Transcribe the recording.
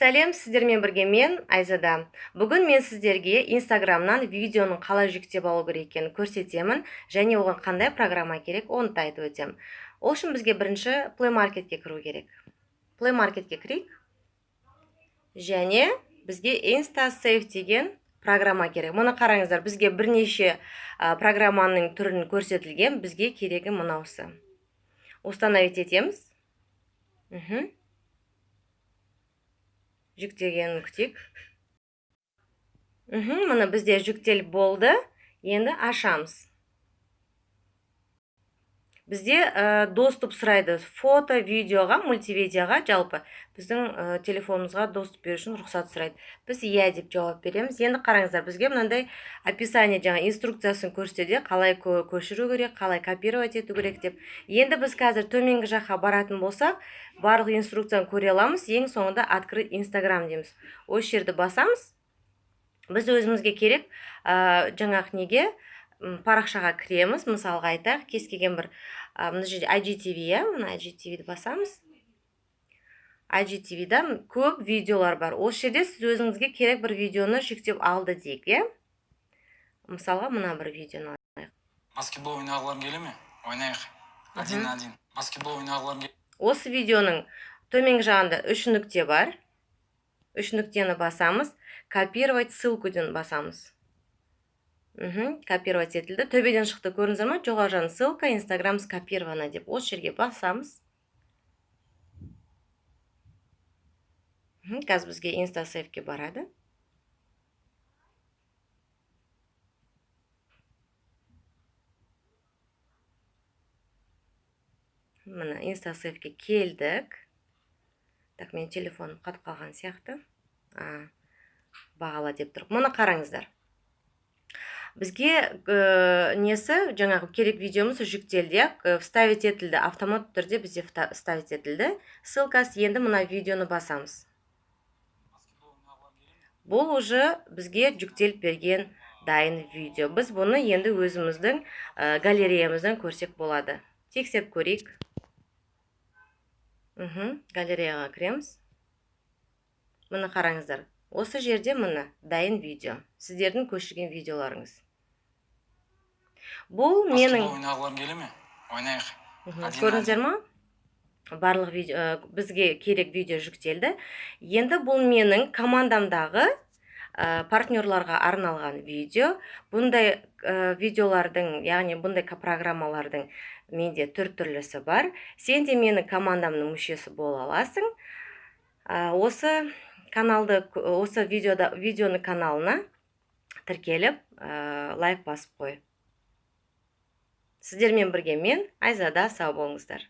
Сәлем, сіздермен бірге мен Айзада. Бүгін мен сіздерге Инстаграмнан видеоның қалай жүктеп алу керек екенін көрсетемін, және оған қандай программа керек, оны да айтып өтемін. Ол үшін бізге бірінші Play Marketке кіру керек. Play Marketке кірейік. Және бізге InstaSave деген программа керек. Мұны қараңыздар, бізге бірнеше программаның түрін көрсетілген, бізге керегі мынаусы. Установить етеміз. Жүктегенін күтейік. Мұны бізде жүктеліп болды. Енді ашамыз. Бізде доступ сұрайды фото, видеоға, мультимедиаға, жалпы біздің телефонымызға доступ беру үшін рұқсат сұрайды. Біз иә деп жауап береміз. Енді қараңыздар, бізге мынандай описание, жаңа инструкциясын көрсетеді, қалай көшіру керек, қалай копировать ету керек деп. Енді біз қазір төменгі жаққа баратын болсақ, барлық инструкцияны көре аламыз. Ең соңында открыть Instagram дейміз. Осы жерді басамыз. Біз өзімізге керек жаңағы неге парақшаға кіреміз. Мысалға айтайық, кез келген бір мына жерде IGTV, мына IGTV-ді басамыз. IGTV-да көп видеолар бар. Осы жерде сіз өзіңізге керек бір видеоны жүктеп алды дейік, Мысалға мына бір видеоны алайық. Баскетбол ойнағылар келе ме? Ойнайық. 1-1. Баскетбол ойнағылар келе. Осы видеоның төменгі жағында 3 нүкте бар. 3 нүктені басамыз. Копировать ссылкуден басамыз. Копировать етілді. Төбеден шықты, көріңіздер ме? Жоғары жағында ссылка, Instagram скопирована деп. Осы жерге басамыз. Қазір бізге InstaSave-ке барады. Мына InstaSave-ке келдік. Так, мен телефоным қатып қалған сияқты. Бағала деп тұр. Мұны қараңыздар. Бізге несі, жаңағы керек видеомыз жүктелді, вставить етілді, автомат түрде бізде вставить етілді. Ссылкасы, енді мына видеоны басамыз. Бұл уже бізге жүктеліп берген дайын видео. Біз бұны енді өзіміздің галереямыздан көрсек болады. Тексеріп көрейік. Галереяға кіреміз. Мұны қараңыздар. Осы жерде мұны дайын видео. Сіздердің көшірген видеоларыңыз. Бұл менің... Баскетбол ойнағылар келе ме? Ойнайық. Көріңіздер ма? Барлық бізге керек видео жүктелді. Енді бұл менің командамдағы партнерларға арналған видео. Бұндай видеолардың, яғни бұндай программалардың менде түрлісі бар. Сен де менің командамның мүшесі бола аласың. Осы каналды, осы видеоны каналына тіркеліп, лайк басып қой. Сіздермен бірге мен Айзада, сау болыңыздар.